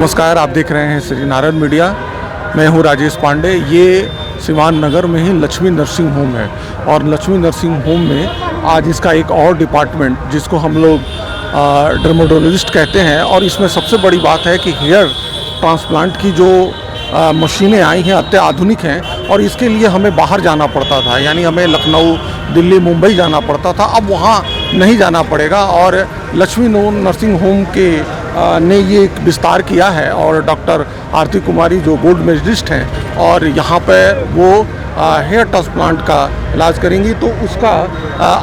नमस्कार, आप देख रहे हैं श्री नारायण मीडिया। मैं हूं राजेश पांडे। ये सिवान नगर में ही लक्ष्मी नर्सिंग होम है और लक्ष्मी नर्सिंग होम में आज इसका एक और डिपार्टमेंट जिसको हम लोग डर्मेटोलॉजिस्ट कहते हैं, और इसमें सबसे बड़ी बात है कि हेयर ट्रांसप्लांट की जो मशीनें आई हैं अत्याधुनिक हैं, और इसके लिए हमें बाहर जाना पड़ता था, यानी हमें लखनऊ, दिल्ली, मुंबई जाना पड़ता था। अब वहाँ नहीं जाना पड़ेगा और लक्ष्मी नर्सिंग होम के ने ये एक विस्तार किया है। और डॉक्टर आरती कुमारी जो गोल्ड मेडलिस्ट हैं और यहाँ पे वो हेयर ट्रांसप्लांट का इलाज करेंगी, तो उसका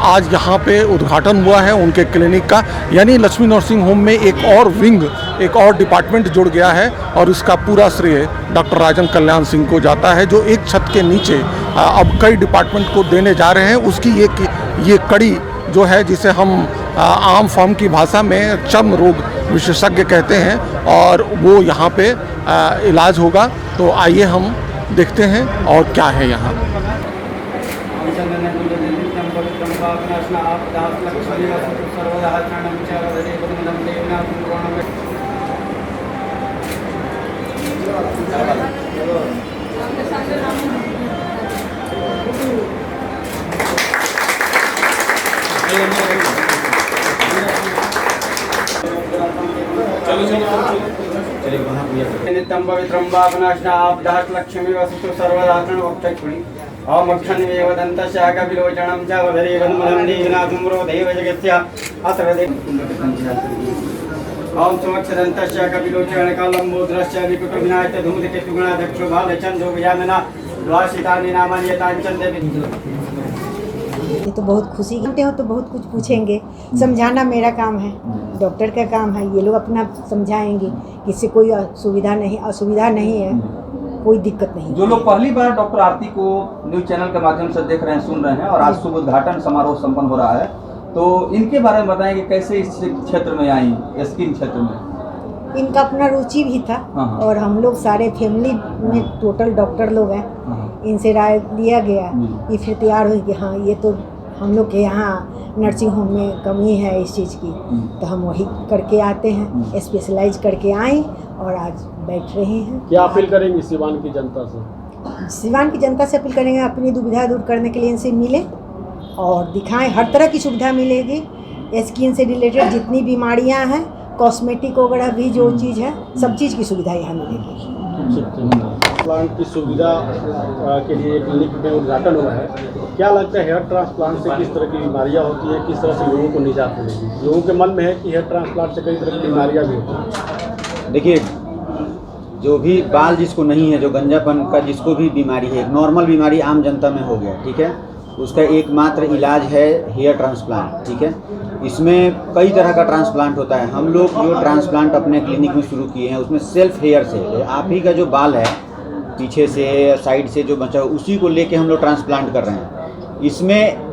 आज यहाँ पे उद्घाटन हुआ है उनके क्लिनिक का। यानी लक्ष्मी नर्सिंग होम में एक और विंग, एक और डिपार्टमेंट जुड़ गया है और इसका पूरा श्रेय डॉक्टर राजन कल्याण सिंह को जाता है, जो एक छत के नीचे अब कई डिपार्टमेंट को देने जा रहे हैं। उसकी ये कड़ी जो है, जिसे हम आम फॉर्म की भाषा में चर्म रोग विशेषज्ञ कहते हैं, और वो यहाँ पे इलाज होगा। तो आइए हम देखते हैं और क्या है यहाँ। नित्यं पवित्रं वापनाश्नाब्दात् लक्ष्मी वसतु सर्वदात्रण वक्षक्षुणि अमक्षन्वेव दन्तस्य कपिलोचनं च वधरेव मदं देवनाथुम्रो देव जगत्स्य अत्रदेव ओम सुमक्षदन्तस्य कपिलोचनकालम्बोद्रस्य विकुटविनायक धूमकेतुगुणाध्यक्षो भालचन्द्रो गजानना द्वासितानि नामानि यताञ्चन्देव। ये तो बहुत खुशी की हो, तो बहुत कुछ पूछेंगे। समझाना मेरा काम है, डॉक्टर का काम है। ये लोग अपना समझाएंगे कि इससे कोई असुविधा नहीं है, कोई दिक्कत नहीं। जो लोग पहली बार डॉक्टर आरती को न्यूज चैनल के माध्यम से देख रहे हैं, सुन रहे हैं, और आज शुभ उद्घाटन समारोह संपन्न हो रहा है, तो इनके बारे में बताएं कि कैसे इस क्षेत्र में आई, स्किन क्षेत्र में। इनका अपना रुचि भी था और हम लोग सारे फैमिली में टोटल डॉक्टर लोग हैं, इनसे राय लिया गया, ये फिर तैयार हुई कि हाँ ये तो हम लोग के यहाँ नर्सिंग होम में कमी है इस चीज़ की, तो हम वही करके आते हैं, स्पेशलाइज करके आए और आज बैठ रहे हैं। क्या अपील करेंगे सिवान की जनता से? सिवान की जनता से अपील करेंगे अपनी दुविधा दूर करने के लिए इनसे मिले और दिखाएं। हर तरह की सुविधा मिलेगी, स्किन से रिलेटेड जितनी बीमारियाँ हैं, कॉस्मेटिक वगैरह भी जो चीज़ है, सब चीज़ की सुविधा यहाँ मिलेगी। ट्रांसप्लांट की सुविधा के लिए एक क्लिनिक में उद्घाटन हुआ है। क्या लगता है हेयर ट्रांसप्लांट से किस तरह की बीमारियां होती है, किस तरह से लोगों को निजात मिलेगी? लोगों के मन में है कि हेयर ट्रांसप्लांट से कई तरह की बीमारियां भी होती हैं। देखिए, जो भी बाल जिसको नहीं है, जो गंजापन का जिसको भी बीमारी है, नॉर्मल बीमारी आम जनता में हो गया, ठीक है, उसका एकमात्र इलाज है हेयर ट्रांसप्लांट। ठीक है, इसमें कई तरह का ट्रांसप्लांट होता है। हम लोग जो ट्रांसप्लांट अपने क्लिनिक में शुरू किए हैं उसमें सेल्फ हेयर से, आप ही का जो बाल है पीछे से साइड से जो बचा उसी को लेके हम लोग ट्रांसप्लांट कर रहे हैं। इसमें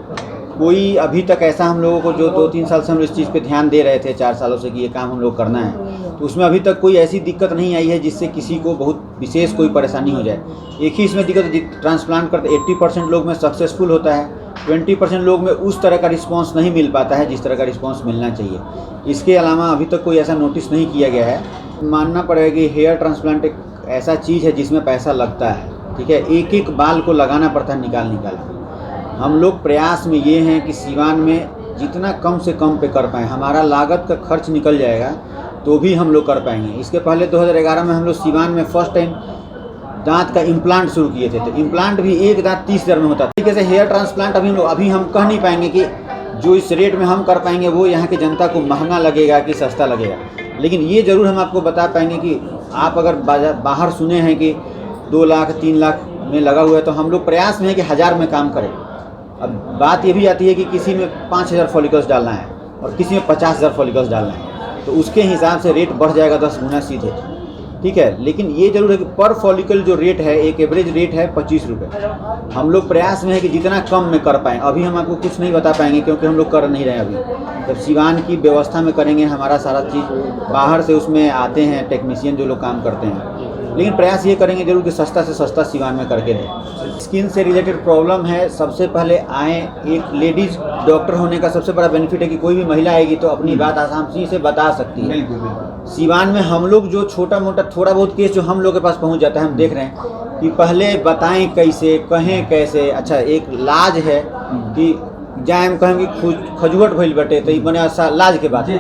कोई अभी तक ऐसा हम लोगों को, जो 2-3 साल से हम लोग इस चीज़ पे ध्यान दे रहे थे, 4 सालों से कि ये काम हम लोग करना है, तो उसमें अभी तक कोई ऐसी दिक्कत नहीं आई है जिससे किसी को बहुत विशेष कोई परेशानी हो जाए। एक ही इसमें दिक्कत, ट्रांसप्लांट करते 80% लोग में सक्सेसफुल होता है, 20% लोग में उस तरह का रिस्पांस नहीं मिल पाता है जिस तरह का रिस्पांस मिलना चाहिए। इसके अलावा अभी तक कोई ऐसा नोटिस नहीं किया गया है। मानना पड़ेगा कि हेयर ट्रांसप्लांट एक ऐसा चीज़ है जिसमें पैसा लगता है। ठीक है, एक एक बाल को लगाना पड़ता है निकाल। हम लोग प्रयास में ये हैं कि सिवान में जितना कम से कम पे कर पाएँ, हमारा लागत का खर्च निकल जाएगा तो भी हम लोग कर पाएंगे। इसके पहले 2011 में हम लोग सिवान में फर्स्ट टाइम दांत का इम्प्लांट शुरू किए थे, तो इम्प्लांट भी एक दांत 30,000 में होता है। तरीके से हेयर ट्रांसप्लांट अभी हम कह नहीं पाएंगे कि जो इस रेट में हम कर पाएंगे वो यहाँ की जनता को महंगा लगेगा कि सस्ता लगेगा, लेकिन ये ज़रूर हम आपको बता पाएंगे कि आप अगर बाहर सुने हैं कि 2 लाख 3 लाख में लगा हुआ है, तो हम लोग प्रयास में है कि 1000 में काम करें। अब बात ये भी आती है कि किसी में 5000 फॉलिकल्स डालना है और किसी में 50,000 फॉलिकल्स डालना है, तो उसके हिसाब से रेट बढ़ जाएगा 10 गुना सीधे। ठीक है, लेकिन ये जरूर है कि पर फॉलिकल जो रेट है, एक एवरेज रेट है 25 रुपये। हम लोग प्रयास में है कि जितना कम में कर पाएँ। अभी हम आपको कुछ नहीं बता पाएंगे क्योंकि हम लोग कर नहीं रहे अभी। जब सिवान की व्यवस्था में करेंगे, हमारा सारा चीज़ बाहर से उसमें आते हैं टेक्नीशियन जो लोग काम करते हैं, लेकिन प्रयास ये करेंगे जरूर कि सस्ता से सस्ता सिवान में करके दें। स्किन से रिलेटेड प्रॉब्लम है, सबसे पहले आएँ। एक लेडीज डॉक्टर होने का सबसे बड़ा बेनिफिट है कि कोई भी महिला आएगी तो अपनी बात आसानी से बता सकती है। बिल्कुल बिल्कुल। सिवान में हम लोग जो छोटा मोटा थोड़ा बहुत केस जो हम लोग के पास पहुंच जाता है, हम देख रहे हैं कि पहले बताएं कैसे, कहें कैसे। अच्छा, एक लाज है कि जाए हम कहें कि खजुवट भइल बटे तो बने लाज के बात है,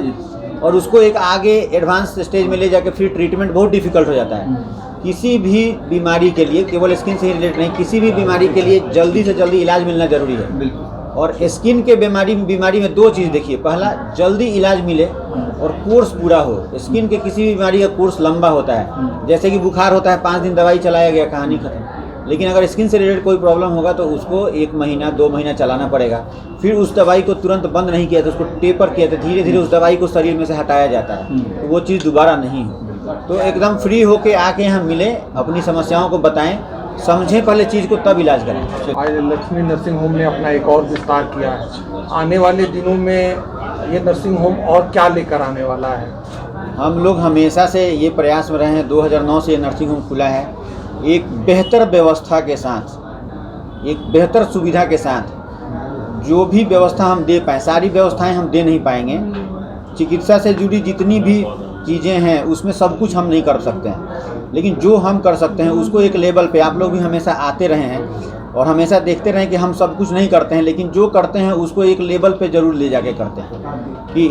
और उसको एक आगे एडवांस स्टेज में ले जाके फिर ट्रीटमेंट बहुत डिफिकल्ट हो जाता है। किसी भी बीमारी के लिए, केवल स्किन से रिलेटेड नहीं, किसी भी बीमारी के लिए जल्दी से जल्दी इलाज मिलना जरूरी है। बिल्कुल। और स्किन के बीमारी में दो चीज़ देखिए, पहला जल्दी इलाज मिले और कोर्स पूरा हो। स्किन के किसी भी बीमारी का कोर्स लंबा होता है, जैसे कि बुखार होता है 5 दिन दवाई चलाया गया, कहानी खत्म। लेकिन अगर स्किन से रिलेटेड कोई प्रॉब्लम होगा तो उसको 1 महीना 2 महीना चलाना पड़ेगा। फिर उस दवाई को तुरंत बंद नहीं किया तो उसको टेपर किया तो धीरे धीरे उस दवाई को शरीर में से हटाया जाता है, तो वो चीज़ दोबारा नहीं हो। तो एकदम फ्री होके आके यहाँ मिले, अपनी समस्याओं को बताएं, समझें पहले चीज़ को, तब इलाज करें। आज लक्ष्मी नर्सिंग होम ने अपना एक और विस्तार किया है। आने वाले दिनों में ये नर्सिंग होम और क्या लेकर आने वाला है? हम लोग हमेशा से ये प्रयास में रहे हैं। 2009 से ये नर्सिंग होम खुला है, एक बेहतर व्यवस्था के साथ, एक बेहतर सुविधा के साथ। जो भी व्यवस्था हम दे पाएँ, सारी व्यवस्थाएं हम दे नहीं पाएंगे। चिकित्सा से जुड़ी जितनी भी चीज़ें हैं उसमें सब कुछ हम नहीं कर सकते हैं, लेकिन जो हम कर सकते हैं उसको एक लेवल पे, आप लोग भी हमेशा आते रहे हैं और हमेशा देखते रहें कि हम सब कुछ नहीं करते हैं, लेकिन जो करते हैं उसको एक लेवल पे ज़रूर ले जाके करते हैं कि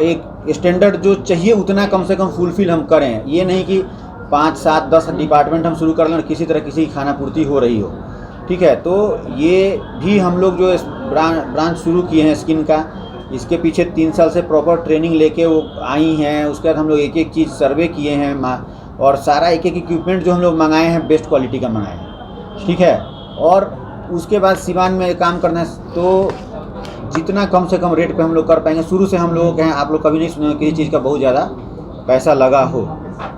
एक स्टैंडर्ड जो चाहिए उतना कम से कम फुलफिल हम करें। ये नहीं कि 5, 7, 10 डिपार्टमेंट हम शुरू कर लें और किसी तरह किसी की खाना पूर्ति हो रही हो। ठीक है, तो ये भी हम लोग जो ब्रांच शुरू किए हैं स्किन का, इसके पीछे 3 साल से प्रॉपर ट्रेनिंग लेके वो आई हैं। उसके बाद हम लोग एक एक चीज़ सर्वे किए हैं और सारा एक एक इक्विपमेंट जो हम लोग मंगाए हैं बेस्ट क्वालिटी का मंगाए हैं। ठीक है, और उसके बाद सिवान में काम करना है तो जितना कम से कम रेट पे हम लोग कर पाएंगे। शुरू से हम लोगों के हैं, आप लोग कभी नहीं सुने किसी चीज़ का बहुत ज़्यादा पैसा लगा हो।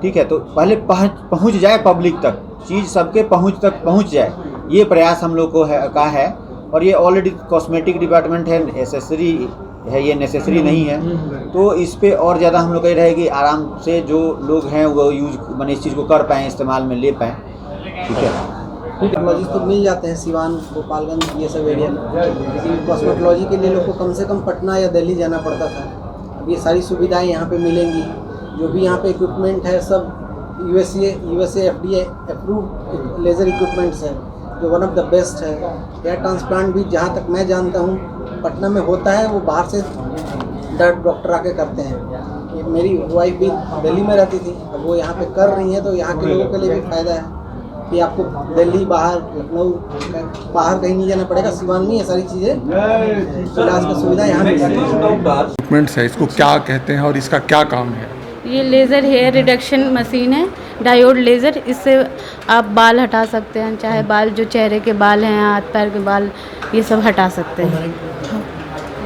ठीक है, तो पहले पहुँच जाए पब्लिक तक, चीज़ सबके तक पहुँच जाए, ये प्रयास हम लोग को है। और ये ऑलरेडी कॉस्मेटिक डिपार्टमेंट है, एसेसरी है, ये नेसेसरी नहीं है। तो इस पे और ज़्यादा हम लोग कह रहे हैं कि आराम से जो लोग हैं वो यूज माने इस चीज़ को कर पाएँ, इस्तेमाल में ले पाएँ। ठीक है, कॉस्मेटोलॉजिस्ट तो मिल जाते हैं सिवान, गोपालगंज, ये सब एरिया में। लेकिन कॉस्मेटोलॉजी के लिए लोग को कम से कम पटना या दिल्ली जाना पड़ता था। अब ये सारी सुविधाएं यहाँ पे मिलेंगी। जो भी यहाँ पे इक्विपमेंट है सब USA FDA approve laser equipments है, जो वन ऑफ द बेस्ट है। हेयर ट्रांसप्लांट भी जहाँ तक मैं जानता हूँ पटना में होता है, वो बाहर से डॉक्टर आके करते हैं। ये मेरी वाइफ भी दिल्ली में रहती थी, अब वो यहाँ पे कर रही हैं, तो यहाँ के लोगों के लिए भी फ़ायदा है कि आपको दिल्ली, बाहर, लखनऊ, बाहर कहीं नहीं जाना पड़ेगा। सिवान में ये सारी चीज़ें, इलाज की सुविधा यहाँ मिल जाती है। इक्विपमेंट्स है, इसको क्या कहते हैं और इसका क्या काम है? ये लेज़र हेयर रिडक्शन मशीन है, डायोड लेज़र। इससे आप बाल हटा सकते हैं, चाहे बाल जो चेहरे के बाल हैं, हाथ पैर के बाल, ये सब हटा सकते हैं।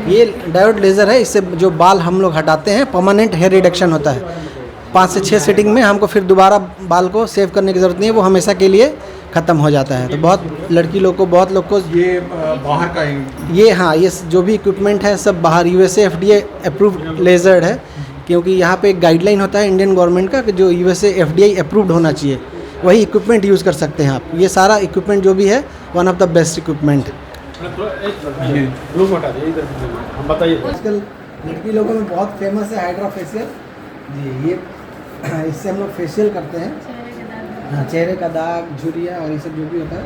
ये डायोड लेज़र है, इससे जो बाल हम लोग हटाते हैं परमानेंट हेयर रिडक्शन होता है। 5 से 6 सिटिंग में हमको फिर दोबारा बाल को सेव करने की ज़रूरत नहीं है, वो हमेशा के लिए ख़त्म हो जाता है। तो बहुत लड़की लोग को, बहुत लोग को ये बाहर का ये, हाँ, ये जो भी इक्विपमेंट है सब बाहर USA FDA अप्रूव्ड लेज़र है, क्योंकि यहाँ पे एक गाइडलाइन होता है इंडियन गवर्नमेंट का कि जो USA FDA अप्रूव्ड होना चाहिए, वही इक्विपमेंट यूज़ कर सकते हैं आप। ये सारा इक्विपमेंट जो भी है one of the best equipment है। हम बताइए। आजकल लड़की लोगों में बहुत फेमस है हाइड्रा फेशियल जी। ये इससे हम लोग फेशियल करते हैं, हाँ, चेहरे का दाग, झुर्रियाँ और ये सब जो भी होता है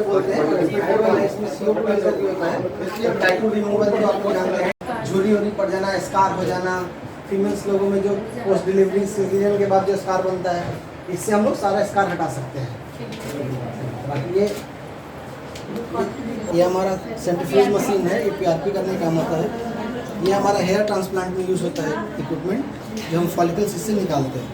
बोलते हैं। और इसमें herbal है, इसमें CO2 लेज़र भी होता है। टैटू रिमूवल तो आप लोग जानते हैं, झुर्री उर्री पड़ जाना, स्कार हो जाना, फीमेल्स लोगों में जो पोस्ट डिलीवरी सीजन के बाद जो स्कार बनता है, इससे हम लोग सारा स्कार हटा सकते हैं। बाकी ये हमारा सेंट्रीफ्यूज मशीन है, ये PRP करने का काम होता है। ये हमारा हेयर ट्रांसप्लांट में यूज़ होता है इक्विपमेंट, जो हम फॉलिकल्स इससे निकालते हैं।